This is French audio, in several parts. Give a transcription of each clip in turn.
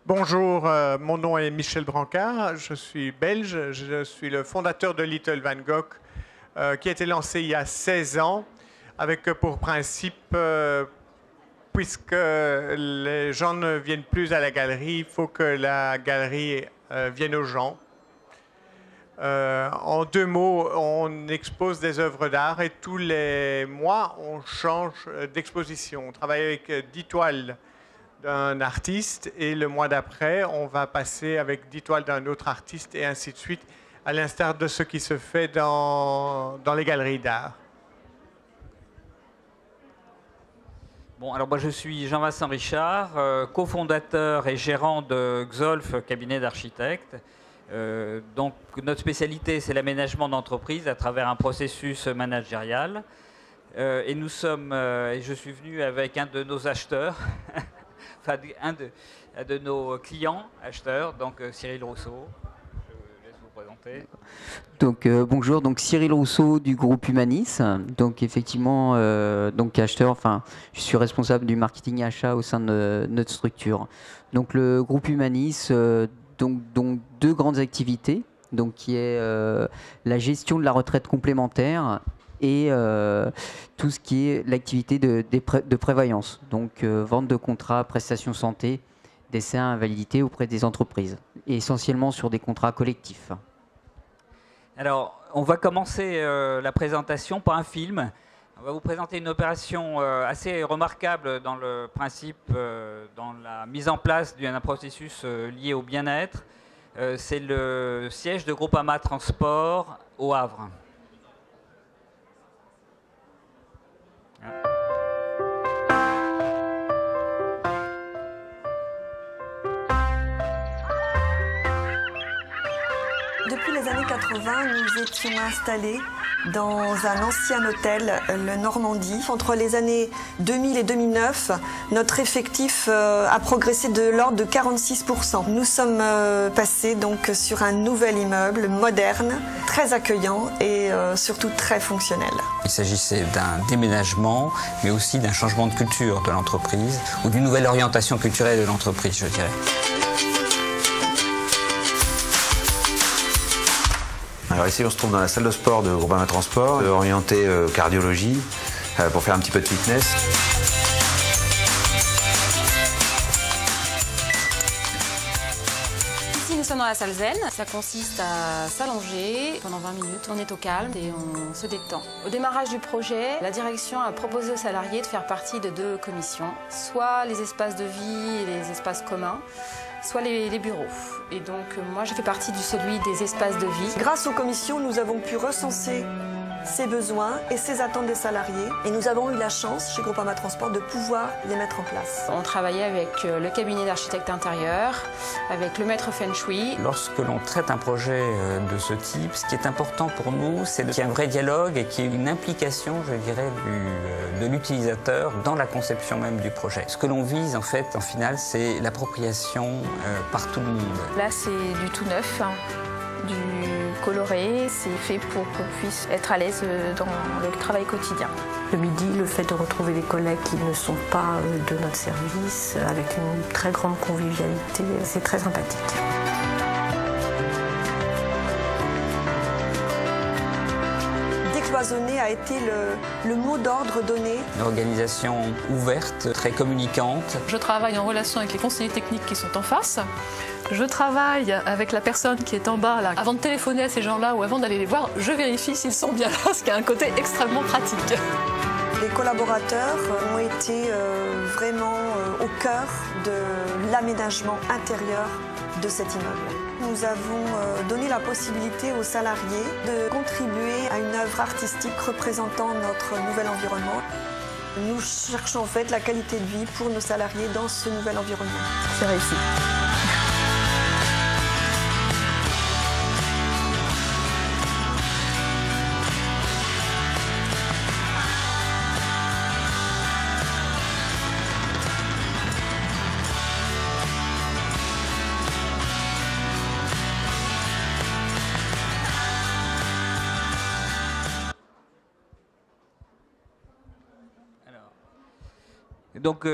Bonjour, mon nom est Michel Brancard, je suis belge, je suis le fondateur de Little Van Gogh qui a été lancé il y a 16 ans avec pour principe, puisque les gens ne viennent plus à la galerie, il faut que la galerie vienne aux gens. En deux mots, on expose des œuvres d'art et tous les mois, on change d'exposition. On travaille avec 10 toiles d'un artiste et le mois d'après, on va passer avec 10 toiles d'un autre artiste et ainsi de suite, à l'instar de ce qui se fait dans les galeries d'art. Bon, alors moi je suis Jean-Vincent Richard, cofondateur et gérant de Xolf, cabinet d'architectes. Donc notre spécialité c'est l'aménagement d'entreprise à travers un processus managérial. Et nous sommes, et je suis venu avec un de nos acheteurs, enfin un de nos clients acheteurs, donc Cyril Rousseau. Je laisse vous présenter. Donc bonjour, donc Cyril Rousseau du groupe Humanis. Donc effectivement, donc acheteur. Enfin, je suis responsable du marketing achat au sein de notre structure. Donc le groupe Humanis, donc deux grandes activités. Donc qui est la gestion de la retraite complémentaire et tout ce qui est l'activité de prévoyance, donc vente de contrats, prestations santé, décès à invalidité auprès des entreprises, et essentiellement sur des contrats collectifs. Alors, on va commencer la présentation par un film. On va vous présenter une opération assez remarquable dans le principe, dans la mise en place d'un processus lié au bien-être. C'est le siège de Groupama Transport au Havre. Depuis les années 80, nous étions installés dans un ancien hôtel, le Normandie. Entre les années 2000 et 2009, notre effectif a progressé de l'ordre de 46%. Nous sommes passés donc sur un nouvel immeuble moderne, très accueillant et surtout très fonctionnel. Il s'agissait d'un déménagement, mais aussi d'un changement de culture de l'entreprise, ou d'une nouvelle orientation culturelle de l'entreprise, je dirais. Alors ici, on se trouve dans la salle de sport de Groupama Transport, orientée cardiologie, pour faire un petit peu de fitness. Ici, nous sommes dans la salle zen. Ça consiste à s'allonger pendant 20 minutes. On est au calme et on se détend. Au démarrage du projet, la direction a proposé aux salariés de faire partie de deux commissions, soit les espaces de vie et les espaces communs, soit les bureaux. Et donc moi je fais partie de celui des espaces de vie. Grâce aux commissions, nous avons pu recenser ses besoins et ses attentes des salariés. Et nous avons eu la chance, chez Groupama Transport, de pouvoir les mettre en place. On travaillait avec le cabinet d'architecte intérieur, avec le maître Feng Shui. Lorsque l'on traite un projet de ce type, ce qui est important pour nous, c'est qu'il y ait un vrai dialogue et qu'il y ait une implication, je dirais, de l'utilisateur dans la conception même du projet. Ce que l'on vise, en fait, en finale, c'est l'appropriation par tout le monde. Là, c'est du tout neuf, hein, du coloré. C'est fait pour qu'on puisse être à l'aise dans le travail quotidien. Le midi, le fait de retrouver des collègues qui ne sont pas de notre service, avec une très grande convivialité, c'est très sympathique. Décloisonner a été le mot d'ordre donné. Une organisation ouverte, très communicante. Je travaille en relation avec les conseillers techniques qui sont en face. Je travaille avec la personne qui est en bas là. Avant de téléphoner à ces gens-là ou avant d'aller les voir, je vérifie s'ils sont bien là, ce qui a un côté extrêmement pratique. Les collaborateurs ont été vraiment au cœur de l'aménagement intérieur de cet immeuble. Nous avons donné la possibilité aux salariés de contribuer à une œuvre artistique représentant notre nouvel environnement. Nous cherchons en fait la qualité de vie pour nos salariés dans ce nouvel environnement. C'est réussi. Donc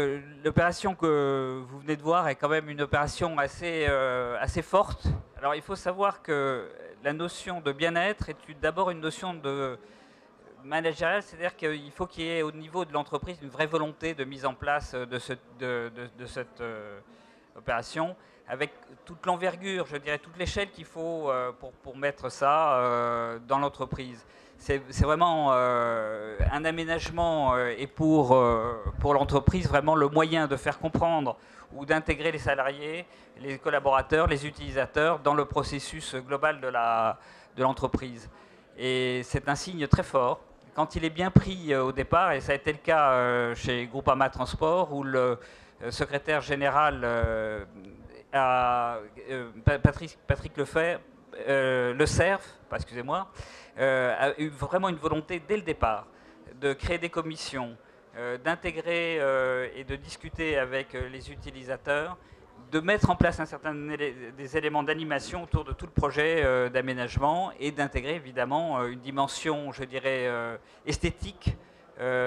l'opération que vous venez de voir est quand même une opération assez forte. Alors il faut savoir que la notion de bien-être est d'abord une notion de managériale, c'est-à-dire qu'il faut qu'il y ait au niveau de l'entreprise une vraie volonté de mise en place de cette opération, avec toute l'envergure, je dirais, toute l'échelle qu'il faut pour mettre ça dans l'entreprise. C'est vraiment un aménagement et pour l'entreprise vraiment le moyen de faire comprendre ou d'intégrer les salariés, les collaborateurs, les utilisateurs dans le processus global de l'entreprise. Et c'est un signe très fort. Quand il est bien pris au départ, et ça a été le cas chez Groupama Transport, où le secrétaire général Patrick Le Cerf, excusez-moi, a eu vraiment une volonté dès le départ de créer des commissions, d'intégrer et de discuter avec les utilisateurs, de mettre en place des éléments d'animation autour de tout le projet d'aménagement et d'intégrer évidemment une dimension, je dirais, esthétique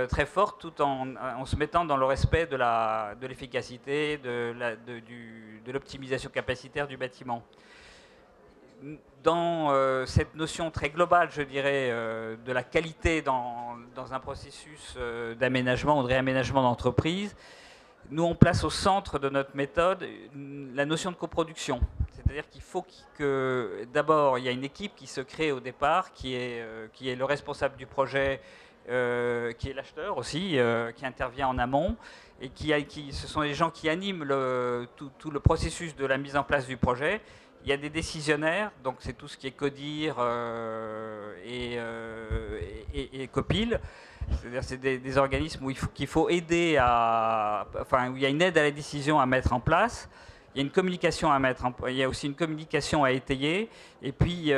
très forte, tout en se mettant dans le respect de l'efficacité, de l'optimisation capacitaire du bâtiment. Dans cette notion très globale, je dirais, de la qualité dans un processus d'aménagement ou de réaménagement d'entreprise, nous on place au centre de notre méthode la notion de coproduction. C'est-à-dire qu'il faut que d'abord il y a une équipe qui se crée au départ, qui est le responsable du projet, qui est l'acheteur aussi, qui intervient en amont, et ce sont les gens qui animent tout le processus de la mise en place du projet. Il y a des décisionnaires, donc c'est tout ce qui est CODIR et COPIL. C'est-à-dire c'est des organismes qu'il faut aider où il y a une aide à la décision à mettre en place. Il y a une communication il y a aussi une communication à étayer. Et puis,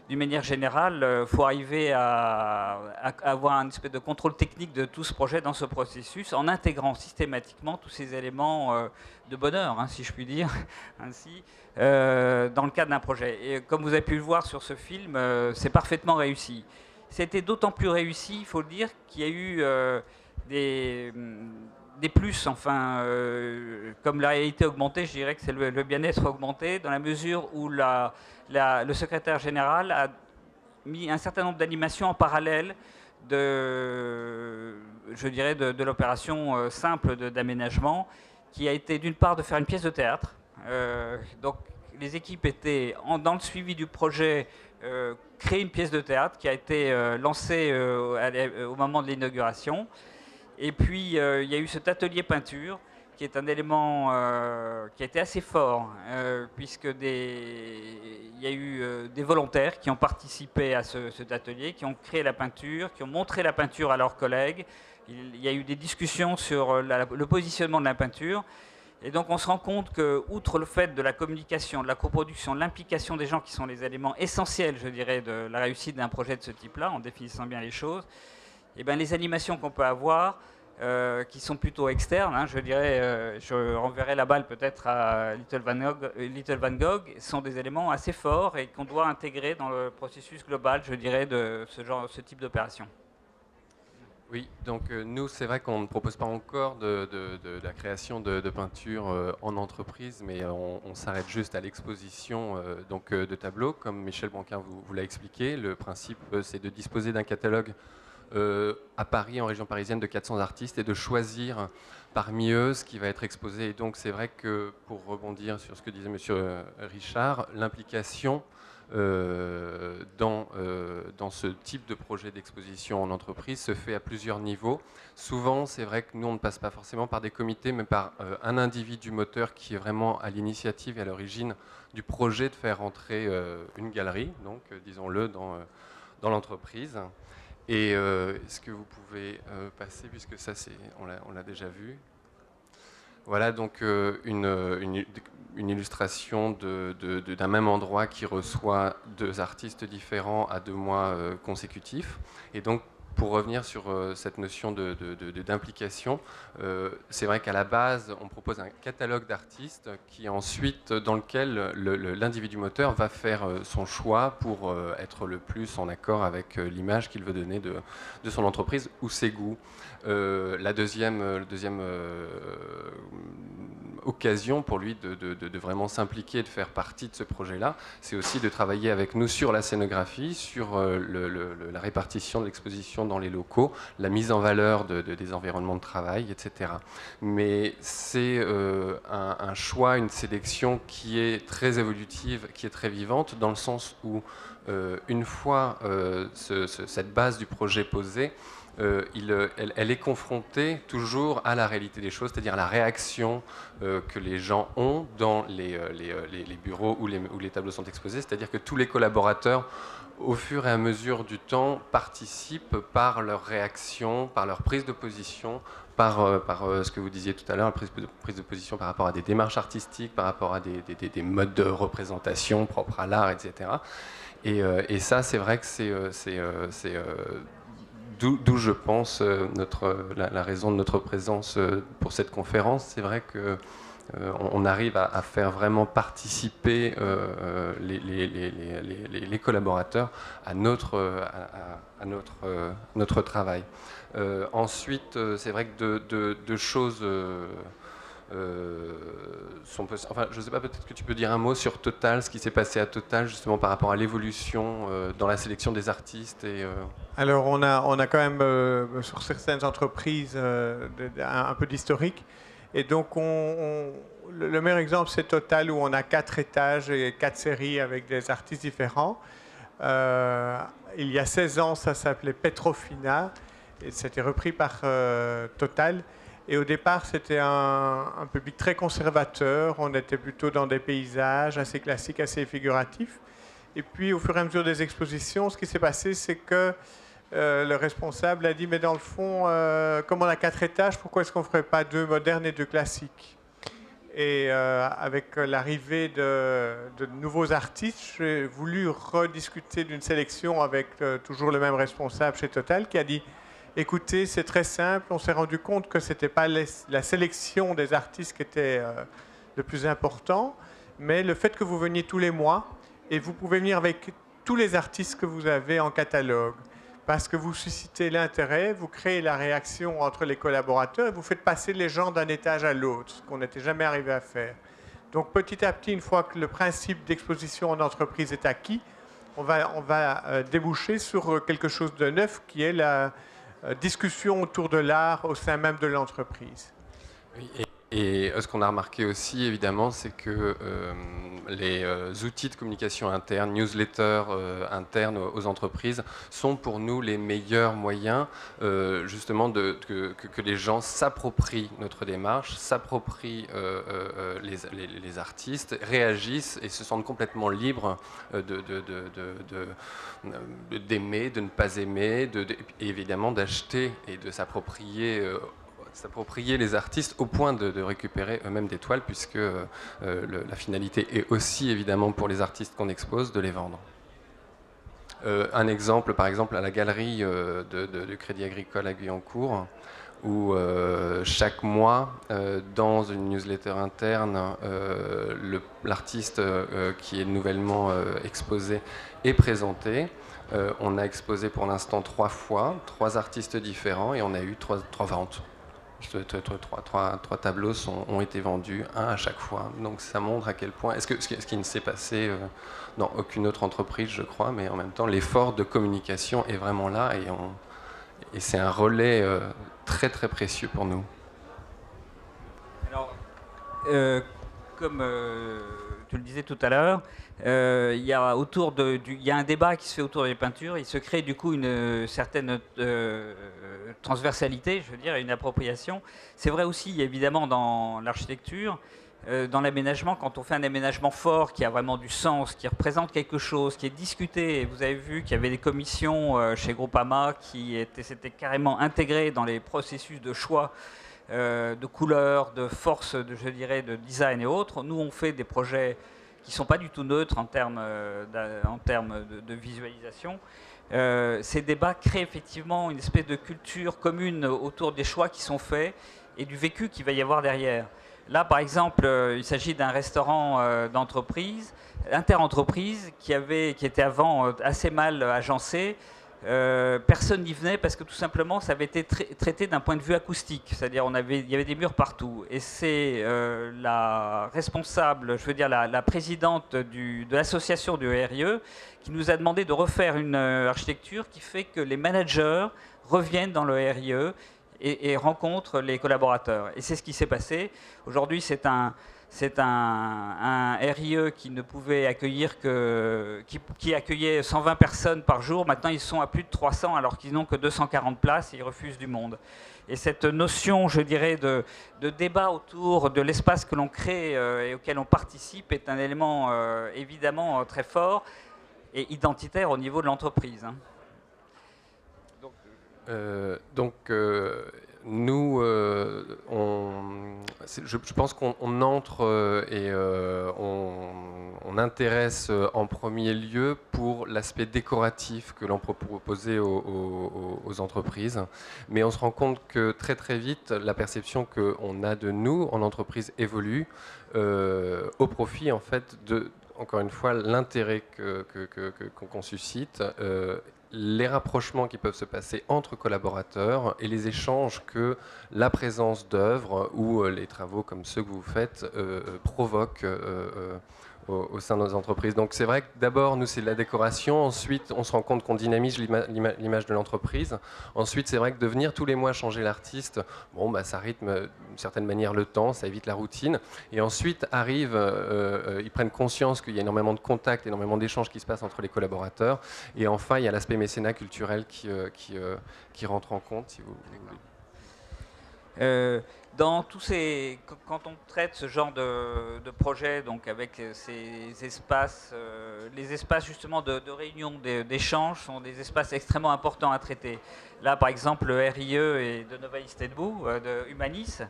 d'une manière générale, il faut arriver à avoir un espèce de contrôle technique de tout ce projet dans ce processus, en intégrant systématiquement tous ces éléments de bonheur, si je puis dire, ainsi, dans le cadre d'un projet. Et comme vous avez pu le voir sur ce film, c'est parfaitement réussi. C'était d'autant plus réussi, il faut le dire, qu'il y a eu des plus, comme la réalité augmentée, je dirais que c'est le bien-être augmenté, dans la mesure où le secrétaire général a mis un certain nombre d'animations en parallèle de l'opération simple d'aménagement, qui a été d'une part de faire une pièce de théâtre. Donc les équipes étaient dans le suivi du projet, créer une pièce de théâtre qui a été lancée au moment de l'inauguration. Et puis il y a eu cet atelier peinture qui est un élément qui a été assez fort, puisque il y a eu des volontaires qui ont participé à cet atelier, qui ont créé la peinture, qui ont montré la peinture à leurs collègues. Il y a eu des discussions sur le positionnement de la peinture. Et donc on se rend compte que, outre le fait de la communication, de la coproduction, de l'implication des gens qui sont les éléments essentiels, je dirais, de la réussite d'un projet de ce type-là, en définissant bien les choses, et bien les animations qu'on peut avoir, qui sont plutôt externes, je dirais, je renverrai la balle peut-être à Little Van Gogh, sont des éléments assez forts et qu'on doit intégrer dans le processus global, je dirais, de ce type d'opération. Oui, donc nous, c'est vrai qu'on ne propose pas encore de la création de peinture en entreprise, mais on s'arrête juste à l'exposition de tableaux. Comme Michel Branquin vous l'a expliqué, le principe, c'est de disposer d'un catalogue à Paris, en région parisienne, de 400 artistes et de choisir parmi eux ce qui va être exposé. Et donc, c'est vrai que, pour rebondir sur ce que disait M. Richard, l'implication dans ce type de projet d'exposition en entreprise se fait à plusieurs niveaux. Souvent, c'est vrai que nous, on ne passe pas forcément par des comités, mais par un individu moteur qui est vraiment à l'initiative et à l'origine du projet de faire entrer une galerie, donc disons-le, dans l'entreprise. Et est-ce que vous pouvez passer, puisque ça, on l'a déjà vu. Voilà donc une illustration d'un même endroit qui reçoit deux artistes différents à 2 mois consécutifs. Et donc, pour revenir sur cette notion d'implication, c'est vrai qu'à la base, on propose un catalogue d'artistes qui ensuite, dans lequel l'individu moteur va faire son choix pour être le plus en accord avec l'image qu'il veut donner de son entreprise ou ses goûts. La deuxième occasion pour lui de vraiment s'impliquer et de faire partie de ce projet-là, c'est aussi de travailler avec nous sur la scénographie, sur la répartition de l'exposition dans les locaux, la mise en valeur des environnements de travail, etc. Mais c'est un choix, une sélection qui est très évolutive, qui est très vivante, dans le sens où une fois cette base du projet posée, elle est confrontée toujours à la réalité des choses, c'est-à-dire à la réaction que les gens ont dans les bureaux où les tableaux sont exposés, c'est-à-dire que tous les collaborateurs, au fur et à mesure du temps, participent par leur réaction, par leur prise de position, par ce que vous disiez tout à l'heure, la prise de position par rapport à des démarches artistiques, par rapport à des modes de représentation propres à l'art, etc. Et ça, c'est vrai que c'est d'où je pense la raison de notre présence pour cette conférence. C'est vrai qu'on arrive à faire vraiment participer les collaborateurs à notre travail. Ensuite, c'est vrai que deux choses enfin, je ne sais pas, peut-être que tu peux dire un mot sur Total, ce qui s'est passé à Total justement par rapport à l'évolution dans la sélection des artistes. Alors on a quand même sur certaines entreprises un peu d'historique, et donc le meilleur exemple c'est Total, où on a 4 étages et 4 séries avec des artistes différents. Il y a 16 ans, ça s'appelait Petrofina et c'était repris par Total. Et au départ, c'était un public très conservateur. On était plutôt dans des paysages assez classiques, assez figuratifs. Et puis, au fur et à mesure des expositions, ce qui s'est passé, c'est que le responsable a dit, mais dans le fond, comme on a 4 étages, pourquoi est-ce qu'on ne ferait pas 2 modernes et 2 classiques? Et avec l'arrivée de nouveaux artistes, j'ai voulu rediscuter d'une sélection avec toujours le même responsable chez Total, qui a dit, écoutez, c'est très simple, on s'est rendu compte que ce n'était pas la sélection des artistes qui était le plus important, mais le fait que vous veniez tous les mois, et vous pouvez venir avec tous les artistes que vous avez en catalogue, parce que vous suscitez l'intérêt, vous créez la réaction entre les collaborateurs, et vous faites passer les gens d'un étage à l'autre, ce qu'on n'était jamais arrivé à faire. Donc petit à petit, une fois que le principe d'exposition en entreprise est acquis, on va déboucher sur quelque chose de neuf, qui est la discussion autour de l'art au sein même de l'entreprise. Oui, et ce qu'on a remarqué aussi, évidemment, c'est que les outils de communication interne, newsletters internes aux entreprises, sont pour nous les meilleurs moyens, justement, que les gens s'approprient notre démarche, s'approprient les artistes, réagissent et se sentent complètement libres d'aimer, de ne pas aimer, et évidemment d'acheter et de s'approprier les artistes au point de récupérer eux-mêmes des toiles, puisque la finalité est aussi évidemment pour les artistes qu'on expose de les vendre. Un exemple, par exemple, à la galerie du Crédit Agricole à Guyancourt, où chaque mois, dans une newsletter interne, l'artiste qui est nouvellement exposé est présenté. On a exposé pour l'instant 3 fois, 3 artistes différents, et on a eu 3 ventes. 3 tableaux ont été vendus, 1 à chaque fois. Donc ça montre à quel point, ce qui ne s'est passé dans aucune autre entreprise, je crois, mais en même temps, l'effort de communication est vraiment là, et c'est un relais très très précieux pour nous. Alors, comme tu le disais tout à l'heure, il y a un débat qui se fait autour des peintures. Il se crée du coup une certaine transversalité, je veux dire, une appropriation. C'est vrai aussi, évidemment, dans l'architecture, dans l'aménagement, quand on fait un aménagement fort qui a vraiment du sens, qui représente quelque chose, qui est discuté. Et vous avez vu qu'il y avait des commissions chez Groupama qui s'étaient carrément intégrées dans les processus de choix de couleurs, de force, je dirais, de design et autres. Nous, on fait des projets qui ne sont pas du tout neutres en termes de visualisation, ces débats créent effectivement une espèce de culture commune autour des choix qui sont faits et du vécu qu'il va y avoir derrière. Là, par exemple, il s'agit d'un restaurant d'entreprise, interentreprise, qui était avant assez mal agencé. Personne n'y venait parce que tout simplement ça avait été traité d'un point de vue acoustique, c'est-à-dire il y avait des murs partout. Et c'est la responsable, je veux dire la présidente de l'association du RIE qui nous a demandé de refaire une architecture qui fait que les managers reviennent dans le RIE et rencontrent les collaborateurs. Et c'est ce qui s'est passé. Aujourd'hui, c'est un RIE qui ne pouvait accueillir qui accueillait 120 personnes par jour. Maintenant, ils sont à plus de 300 alors qu'ils n'ont que 240 places et ils refusent du monde. Et cette notion, je dirais, de débat autour de l'espace que l'on crée et auquel on participe est un élément évidemment très fort et identitaire au niveau de l'entreprise. Nous, je pense qu'on entre et on intéresse en premier lieu pour l'aspect décoratif que l'on peut proposer aux entreprises. Mais on se rend compte que très très vite, la perception qu'on a de nous en entreprise évolue au profit en fait de, encore une fois, l'intérêt qu'on suscite. Les rapprochements qui peuvent se passer entre collaborateurs et les échanges que la présence d'œuvres ou les travaux comme ceux que vous faites provoquent au sein de nos entreprises. Donc c'est vrai que d'abord, nous, c'est de la décoration. Ensuite, on se rend compte qu'on dynamise l'image de l'entreprise. Ensuite, c'est vrai que de venir tous les mois changer l'artiste, bon, bah, ça rythme d'une certaine manière le temps, ça évite la routine. Et ensuite, ils prennent conscience qu'il y a énormément de contacts, énormément d'échanges qui se passent entre les collaborateurs. Et enfin, il y a l'aspect mécénat culturel qui rentre en compte, si vous voulez. Quand on traite ce genre de projet, donc avec ces espaces, les espaces justement de réunion, d'échange, sont des espaces extrêmement importants à traiter. Là, par exemple, le RIE et de Nova Istanbul, de Humanis,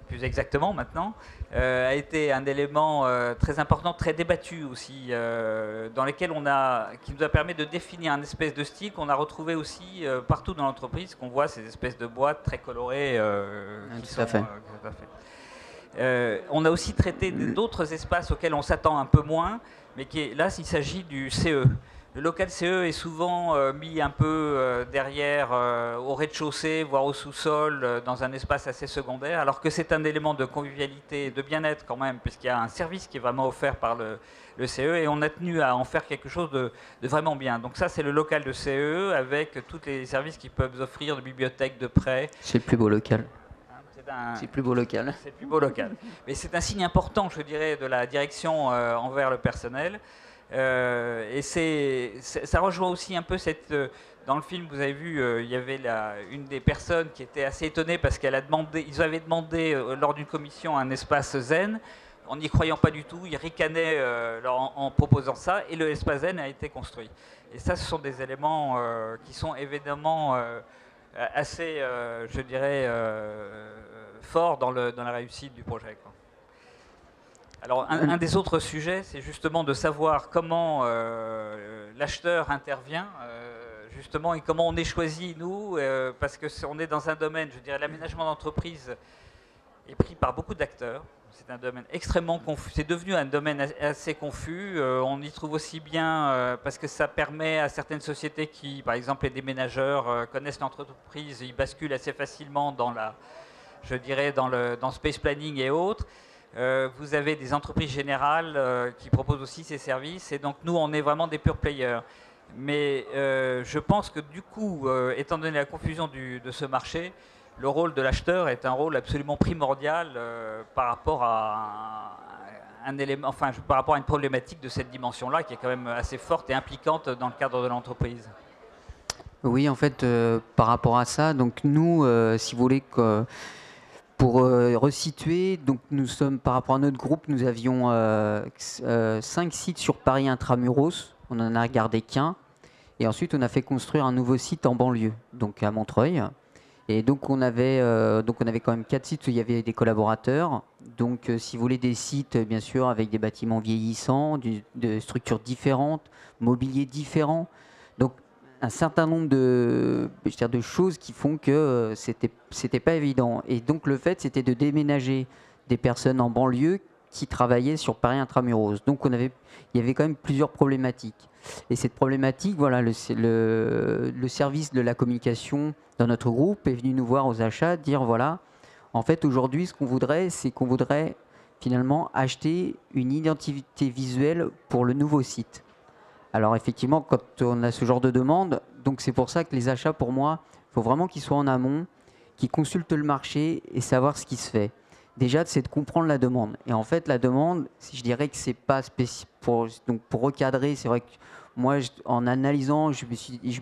plus exactement maintenant, a été un élément très important, très débattu aussi, dans lequel qui nous a permis de définir un espèce de style qu'on a retrouvé aussi partout dans l'entreprise, qu'on voit ces espèces de boîtes très colorées. Tout à fait. On a aussi traité d'autres espaces auxquels on s'attend un peu moins, mais là, il s'agit du CE. Le local CE est souvent mis un peu derrière, au rez-de-chaussée, voire au sous-sol, dans un espace assez secondaire, alors que c'est un élément de convivialité et de bien-être quand même, puisqu'il y a un service qui est vraiment offert par le CE, et on a tenu à en faire quelque chose de vraiment bien. Donc ça, c'est le local de CE, avec tous les services qu'ils peuvent offrir, de bibliothèque, de prêt. C'est le plus beau local. C'est le plus beau local. C'est le plus beau local. Mais c'est un signe important, je dirais, de la direction envers le personnel. Et ça rejoint aussi un peu dans le film, vous avez vu, il y avait une des personnes qui était assez étonnée parce qu'ils avaient demandé lors d'une commission un espace zen. En n'y croyant pas du tout, ils ricanaient en proposant ça, et le espace zen a été construit. Et ça, ce sont des éléments qui sont évidemment assez, je dirais, forts dans la réussite du projet, quoi. Alors, un des autres sujets, c'est justement de savoir comment l'acheteur intervient, justement, et comment on est choisi, nous, parce qu'on est dans un domaine, je dirais, l'aménagement d'entreprise est pris par beaucoup d'acteurs. C'est un domaine extrêmement confus. C'est devenu un domaine assez confus. On y trouve aussi bien, parce que ça permet à certaines sociétés qui, par exemple, les déménageurs, connaissent l'entreprise, ils basculent assez facilement dans space planning et autres. Vous avez des entreprises générales qui proposent aussi ces services, et donc nous, on est vraiment des pure players. Mais je pense que du coup, étant donné la confusion de ce marché, le rôle de l'acheteur est un rôle absolument primordial par rapport à par rapport à une problématique de cette dimension-là, qui est quand même assez forte et impliquante dans le cadre de l'entreprise. Oui, en fait, par rapport à ça, donc nous, si vous voulez pour resituer, donc nous sommes, par rapport à notre groupe, nous avions 5 sites sur Paris intramuros, on n'en a regardé qu'un, et ensuite on a fait construire un nouveau site en banlieue, donc à Montreuil. Et donc on avait quand même 4 sites où il y avait des collaborateurs, donc si vous voulez des sites bien sûr avec des bâtiments vieillissants, de structures différentes, mobilier différent. Donc un certain nombre de choses qui font que c'était pas évident. Et donc le fait, c'était de déménager des personnes en banlieue qui travaillaient sur Paris Intramuros. Donc il y avait quand même plusieurs problématiques. Et cette problématique, voilà, le service de la communication dans notre groupe est venu nous voir aux achats, dire voilà, en fait aujourd'hui ce qu'on voudrait, c'est qu'on voudrait finalement acheter une identité visuelle pour le nouveau site. Alors effectivement, quand on a ce genre de demande, donc c'est pour ça que les achats, pour moi, il faut vraiment qu'ils soient en amont, qu'ils consultent le marché et savoir ce qui se fait. Déjà, c'est de comprendre la demande. Et en fait, la demande, je dirais que c'est pas spécifique. Donc pour recadrer, c'est vrai que moi, en analysant, je me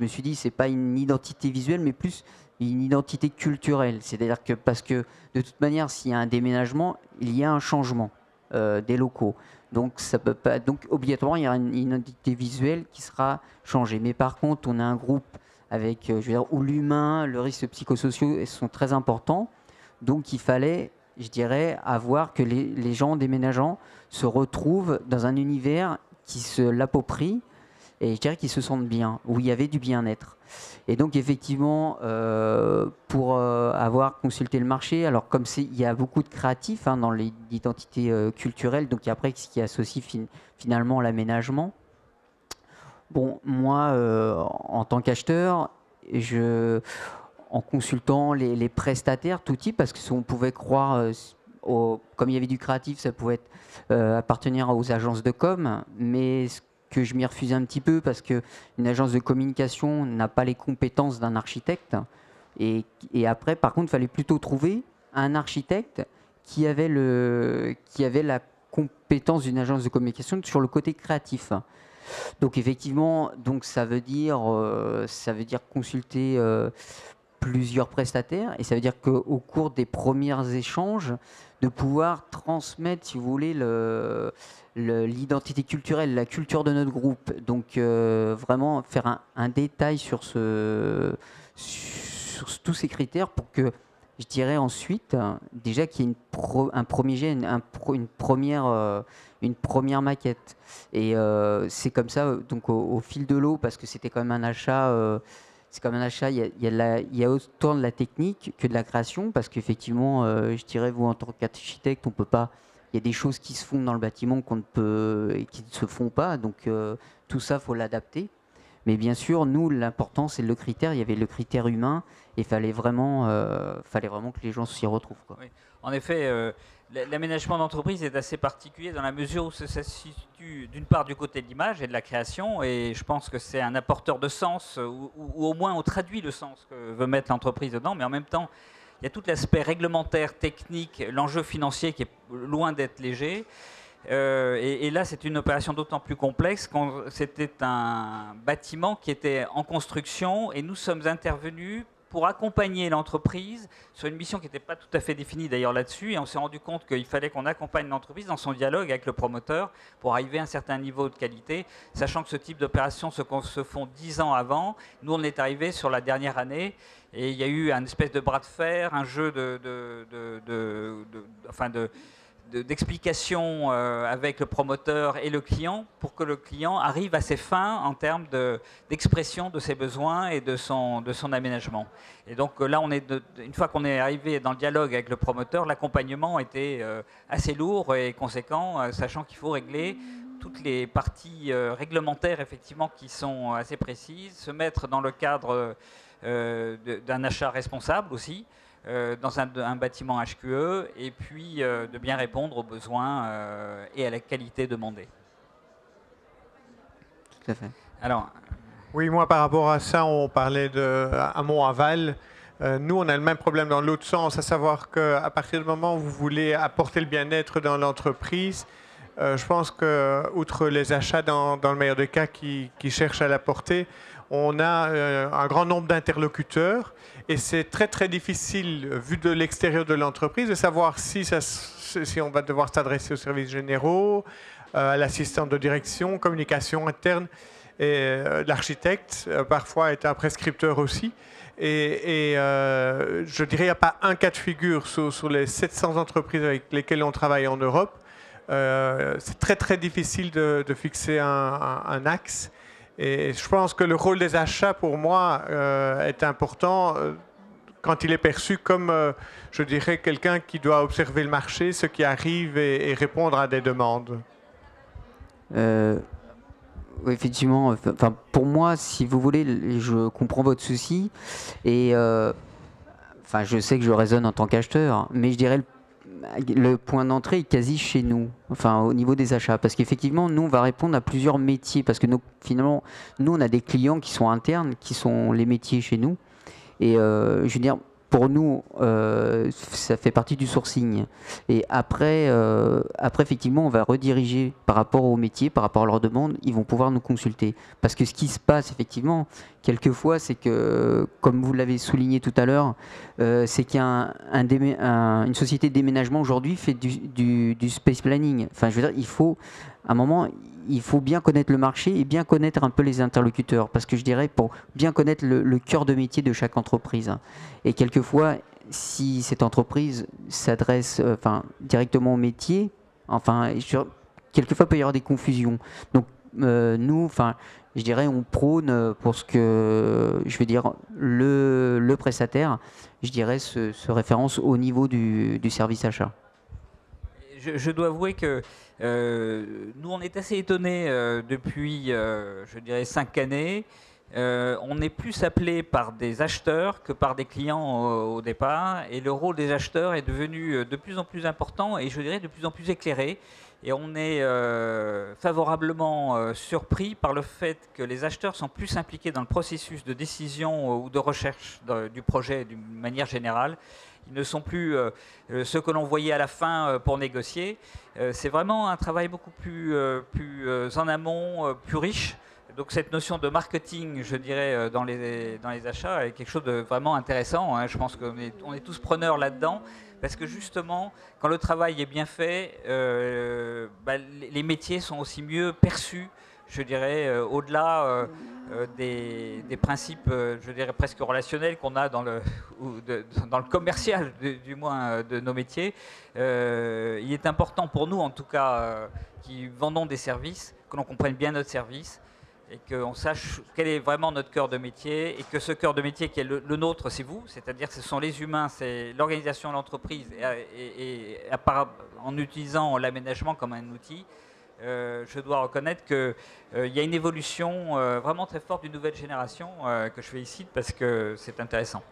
suis dit, c'est pas une identité visuelle, mais plus une identité culturelle. C'est-à-dire que parce que de toute manière, s'il y a un déménagement, il y a un changement des locaux. Donc, ça peut pas, donc obligatoirement, il y aura une identité visuelle qui sera changée. Mais par contre, on a un groupe avec, je veux dire, où l'humain, le risque psychosociaux sont très importants. Donc, il fallait, je dirais, avoir que les gens déménageants se retrouvent dans un univers qui se l'approprie et je dirais qu'ils se sentent bien, où il y avait du bien-être. Et donc effectivement, pour avoir consulté le marché, alors comme il y a beaucoup de créatifs dans l'identité culturelle, donc après ce qui associe finalement l'aménagement. Bon, moi, en tant qu'acheteur, en consultant les prestataires, tout type, parce que si on pouvait croire, comme il y avait du créatif, ça pouvait appartenir aux agences de com, mais que je m'y refusais un petit peu parce qu'une agence de communication n'a pas les compétences d'un architecte. Et après, par contre, il fallait plutôt trouver un architecte qui avait la compétence d'une agence de communication sur le côté créatif. Donc effectivement, ça veut dire consulter plusieurs prestataires, et ça veut dire qu'au cours des premiers échanges, de pouvoir transmettre, si vous voulez, l'identité culturelle, la culture de notre groupe. Donc vraiment faire un détail sur tous ces critères pour que, je dirais ensuite, déjà qu'il y ait un premier jet, une première maquette. Et c'est comme ça, donc au fil de l'eau, parce que c'était quand même un achat... il y a autant de la technique que de la création, parce qu'effectivement, je dirais, vous en tant qu'architecte, on peut pas. Il y a des choses qui se font dans le bâtiment qui ne se font pas, donc tout ça, faut l'adapter. Mais bien sûr, nous, l'important, c'est le critère. Il y avait le critère humain, et fallait vraiment que les gens s'y retrouvent, quoi. Oui. En effet, l'aménagement d'entreprise est assez particulier dans la mesure où ça se situe d'une part du côté de l'image et de la création, et je pense que c'est un apporteur de sens, ou au moins on traduit le sens que veut mettre l'entreprise dedans, mais en même temps, il y a tout l'aspect réglementaire, technique, l'enjeu financier qui est loin d'être léger. Et là, c'est une opération d'autant plus complexe quand c'était un bâtiment qui était en construction, et nous sommes intervenus pour accompagner l'entreprise sur une mission qui n'était pas tout à fait définie d'ailleurs là-dessus, et on s'est rendu compte qu'il fallait qu'on accompagne l'entreprise dans son dialogue avec le promoteur pour arriver à un certain niveau de qualité, sachant que ce type d'opération se font 10 ans avant. Nous, on est arrivé sur la dernière année, et il y a eu un espèce de bras de fer, un jeu d'explication avec le promoteur et le client pour que le client arrive à ses fins en termes d'expression de ses besoins et de son aménagement. Et donc là, une fois qu'on est arrivé dans le dialogue avec le promoteur, l'accompagnement était assez lourd et conséquent, sachant qu'il faut régler toutes les parties réglementaires effectivement qui sont assez précises, se mettre dans le cadre d'un achat responsable aussi, dans un bâtiment HQE, et puis de bien répondre aux besoins et à la qualité demandée. Tout à fait. Alors, oui, moi par rapport à ça, on parlait de amont-aval. Nous, on a le même problème dans l'autre sens, à savoir qu'à partir du moment où vous voulez apporter le bien-être dans l'entreprise, je pense que, outre les achats dans le meilleur des cas qui cherchent à l'apporter, on a un grand nombre d'interlocuteurs, et c'est très très difficile, vu de l'extérieur de l'entreprise, de savoir si on va devoir s'adresser aux services généraux, à l'assistant de direction, communication interne, et l'architecte parfois est un prescripteur aussi. Et je dirais qu'il n'y a pas un cas de figure sur les 700 entreprises avec lesquelles on travaille en Europe. C'est très très difficile de fixer un axe. Et je pense que le rôle des achats, pour moi, est important quand il est perçu comme, je dirais, quelqu'un qui doit observer le marché, ce qui arrive et répondre à des demandes. Oui, effectivement, enfin, pour moi, si vous voulez, je comprends votre souci et enfin, je sais que je raisonne en tant qu'acheteur, mais je dirais le point d'entrée est quasi chez nous, enfin au niveau des achats, parce qu'effectivement, nous, on va répondre à plusieurs métiers, parce que finalement, nous, on a des clients qui sont internes, qui sont les métiers chez nous, et je veux dire, pour nous, ça fait partie du sourcing. Et après, effectivement, on va rediriger par rapport aux métiers, par rapport à leurs demandes, ils vont pouvoir nous consulter. Parce que ce qui se passe, effectivement, quelquefois, c'est que, comme vous l'avez souligné tout à l'heure, c'est qu'il y a une société de déménagement aujourd'hui fait du space planning. Enfin, je veux dire, il faut, à un moment, il faut bien connaître le marché et bien connaître un peu les interlocuteurs. Parce que je dirais, pour bien connaître le cœur de métier de chaque entreprise. Et quelquefois, si cette entreprise s'adresse directement au métier, quelquefois il peut y avoir des confusions. Donc nous, je dirais, on prône pour ce que, je veux dire, le prestataire, je dirais, se référence au niveau du service achat. Je dois avouer que nous, on est assez étonnés depuis, je dirais, 5 années. On est plus appelé par des acheteurs que par des clients au départ, et le rôle des acheteurs est devenu de plus en plus important et je dirais de plus en plus éclairé. Et on est favorablement surpris par le fait que les acheteurs sont plus impliqués dans le processus de décision ou de recherche du projet d'une manière générale. Ils ne sont plus ceux que l'on voyait à la fin pour négocier. C'est vraiment un travail beaucoup plus en amont, plus riche. Donc cette notion de marketing, je dirais, dans les achats est quelque chose de vraiment intéressant. Hein. Je pense qu'on est tous preneurs là-dedans, parce que justement, quand le travail est bien fait, les métiers sont aussi mieux perçus, je dirais, au-delà des principes, je dirais, presque relationnels qu'on a dans le commercial, du moins, de nos métiers. Il est important pour nous, en tout cas, qui vendons des services, que l'on comprenne bien notre service, et qu'on sache quel est vraiment notre cœur de métier, et que ce cœur de métier qui est le nôtre, c'est vous, c'est-à-dire que ce sont les humains, c'est l'organisation de l'entreprise, et en utilisant l'aménagement comme un outil, je dois reconnaître qu'il y a une évolution vraiment très forte d'une nouvelle génération que je félicite parce que c'est intéressant.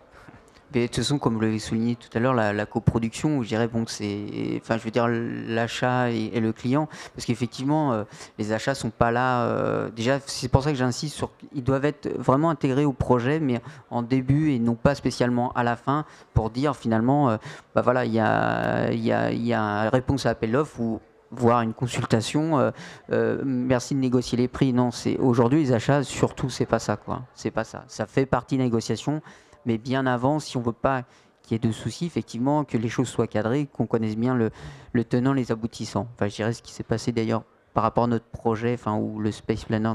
Mais de toute façon, comme vous l'avez souligné tout à l'heure, la coproduction, je dirais, bon, c'est, enfin, je veux dire, l'achat et le client, parce qu'effectivement, les achats sont pas là. Déjà, c'est pour ça que j'insiste sur, ils doivent être vraiment intégrés au projet, mais en début et non pas spécialement à la fin, pour dire finalement, voilà, il y a une réponse à appel d'offres ou voire une consultation. Merci de négocier les prix. Non, c'est aujourd'hui les achats, surtout, c'est pas ça, quoi. C'est pas ça. Ça fait partie des négociations. Mais bien avant, si on ne veut pas qu'il y ait de soucis, effectivement, que les choses soient cadrées, qu'on connaisse bien le tenant, les aboutissants. Enfin, je dirais ce qui s'est passé d'ailleurs par rapport à notre projet, enfin, où le Space Planner,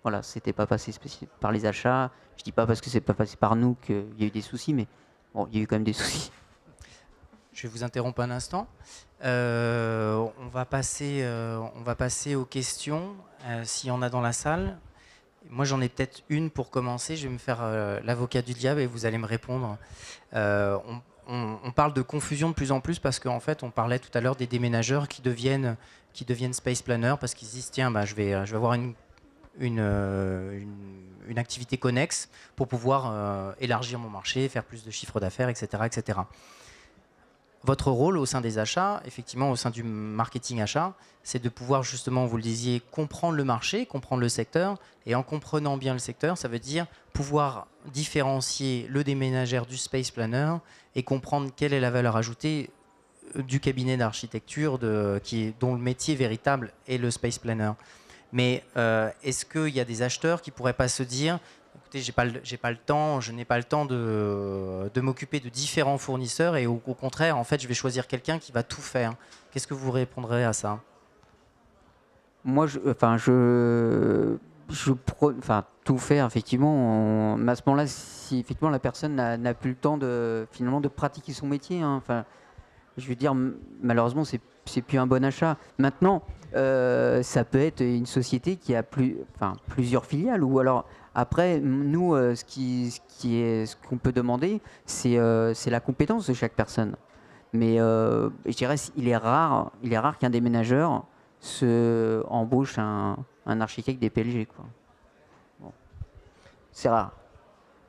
voilà, c'était pas passé par les achats. Je dis pas parce que c'est pas passé par nous qu'il y a eu des soucis, mais bon, il y a eu quand même des soucis. Je vais vous interrompre un instant. On va passer aux questions, s'il y en a dans la salle. Moi, j'en ai peut-être une pour commencer. Je vais me faire l'avocat du diable et vous allez me répondre. On parle de confusion de plus en plus parce qu'en fait, on parlait tout à l'heure des déménageurs qui deviennent space planner parce qu'ils se disent tiens, je vais avoir une activité connexe pour pouvoir élargir mon marché, faire plus de chiffre d'affaires, etc., etc. Votre rôle au sein des achats, effectivement au sein du marketing achat, c'est de pouvoir justement, vous le disiez, comprendre le marché, comprendre le secteur. Et en comprenant bien le secteur, ça veut dire pouvoir différencier le déménageur du space planner et comprendre quelle est la valeur ajoutée du cabinet d'architecture dont le métier véritable est le space planner. Mais est-ce qu'il y a des acheteurs qui ne pourraient pas se dire écoutez, je n'ai pas le temps de m'occuper de différents fournisseurs et au contraire, en fait, je vais choisir quelqu'un qui va tout faire. Qu'est-ce que vous répondrez à ça? Moi, tout faire, effectivement, à ce moment-là, si effectivement la personne n'a plus le temps finalement de pratiquer son métier, hein, enfin, je veux dire, malheureusement, c'est plus un bon achat. Maintenant, ça peut être une société qui a plusieurs filiales, ou alors après, nous, ce qu'on peut demander, c'est la compétence de chaque personne. Mais je dirais, il est rare qu'un déménageur embauche un architecte des PLG, quoi. Bon. C'est rare.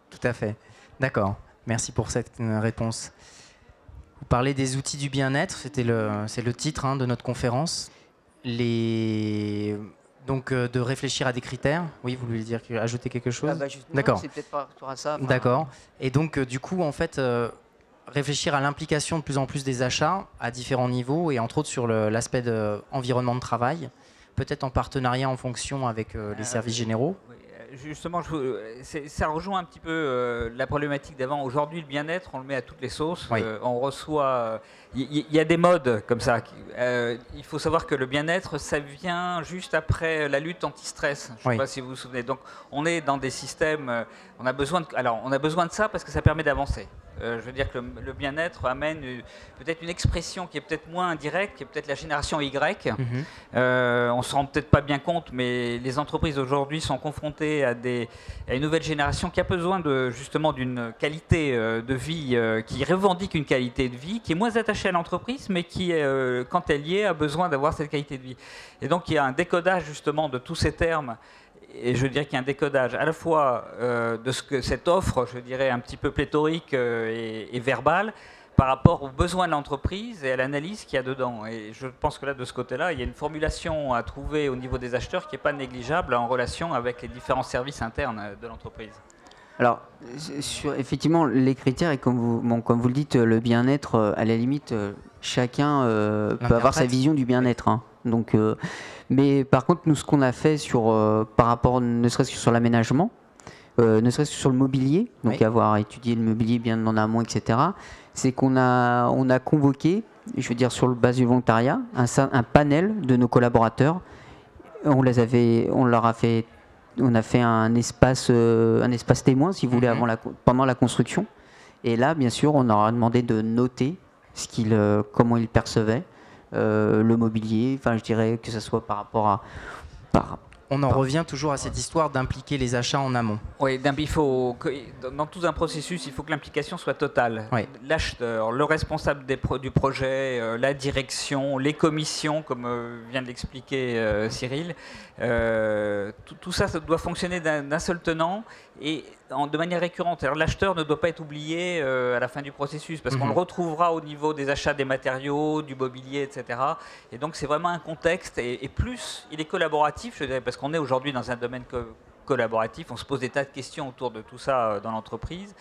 Tout à fait. D'accord. Merci pour cette réponse. Vous parlez des outils du bien-être, c'est le titre de notre conférence. Donc de réfléchir à des critères. Oui, vous voulez dire ajouter quelque chose? D'accord. C'est peut-être par rapport à ça. D'accord. Et donc du coup, en fait, réfléchir à l'implication de plus en plus des achats à différents niveaux, et entre autres sur l'aspect de environnement de travail, peut-être en partenariat en fonction avec les services généraux. Oui. Justement, ça rejoint un petit peu la problématique d'avant. Aujourd'hui, le bien-être, on le met à toutes les sauces. Oui. On reçoit... Il y a des modes comme ça. Il faut savoir que le bien-être, ça vient juste après la lutte anti-stress. Je ne sais pas si vous vous souvenez. Donc, on est dans des systèmes... On a besoin de ça parce que ça permet d'avancer. Je veux dire que le bien-être amène peut-être une expression qui est peut-être moins indirecte, qui est peut-être la génération Y. On ne se rend peut-être pas bien compte, mais les entreprises aujourd'hui sont confrontées à une nouvelle génération qui a besoin justement d'une qualité de vie, qui revendique une qualité de vie, qui est moins attachée à l'entreprise, mais qui, quand elle y est, a besoin d'avoir cette qualité de vie. Et donc il y a un décodage justement de tous ces termes. Et je dirais qu'il y a un décodage à la fois de ce que cette offre, je dirais, un petit peu pléthorique et verbale, par rapport aux besoins de l'entreprise et à l'analyse qu'il y a dedans. Et je pense que là, de ce côté-là, il y a une formulation à trouver au niveau des acheteurs qui n'est pas négligeable en relation avec les différents services internes de l'entreprise. Alors, effectivement, les critères, et comme vous le dites, le bien-être, à la limite, chacun peut avoir sa vision du bien-être. Donc, mais par contre, nous, ce qu'on a fait par rapport, ne serait-ce que sur l'aménagement, ne serait-ce que sur le mobilier, donc avoir étudié le mobilier bien en amont, etc., c'est qu'on a convoqué, je veux dire sur le base du volontariat, un panel de nos collaborateurs. On a fait un espace témoin, si vous voulez, pendant la construction. Et là, bien sûr, on leur a demandé de noter comment ils percevaient le mobilier. Enfin, je dirais que ce soit par rapport à... On en revient toujours à cette histoire d'impliquer les achats en amont. Oui, dans tout un processus, il faut que l'implication soit totale. Oui. L'acheteur, le responsable du projet, la direction, les commissions, comme vient de l'expliquer Cyril, tout ça doit fonctionner d'un seul tenant et de manière récurrente. Alors l'acheteur ne doit pas être oublié à la fin du processus, parce qu'on le retrouvera au niveau des achats des matériaux, du mobilier, etc. Et donc c'est vraiment un contexte, et plus il est collaboratif, je dirais, parce qu'on est aujourd'hui dans un domaine collaboratif, on se pose des tas de questions autour de tout ça dans l'entreprise.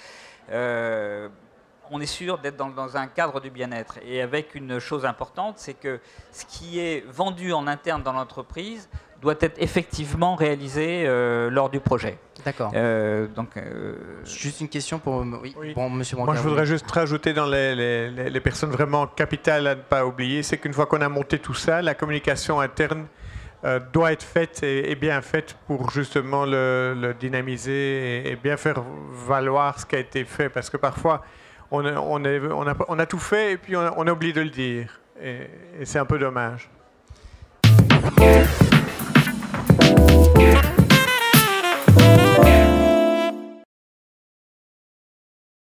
On est sûr d'être dans un cadre du bien-être. Et avec une chose importante, c'est que ce qui est vendu en interne dans l'entreprise doit être effectivement réalisé lors du projet. D'accord. Juste une question pour Monsieur Brancard. Moi, je voudrais juste rajouter dans les personnes vraiment capitales à ne pas oublier, c'est qu'une fois qu'on a monté tout ça, la communication interne doit être faite et bien faite pour justement le dynamiser et bien faire valoir ce qui a été fait. Parce que parfois, on a tout fait et puis on a oublié de le dire. Et c'est un peu dommage.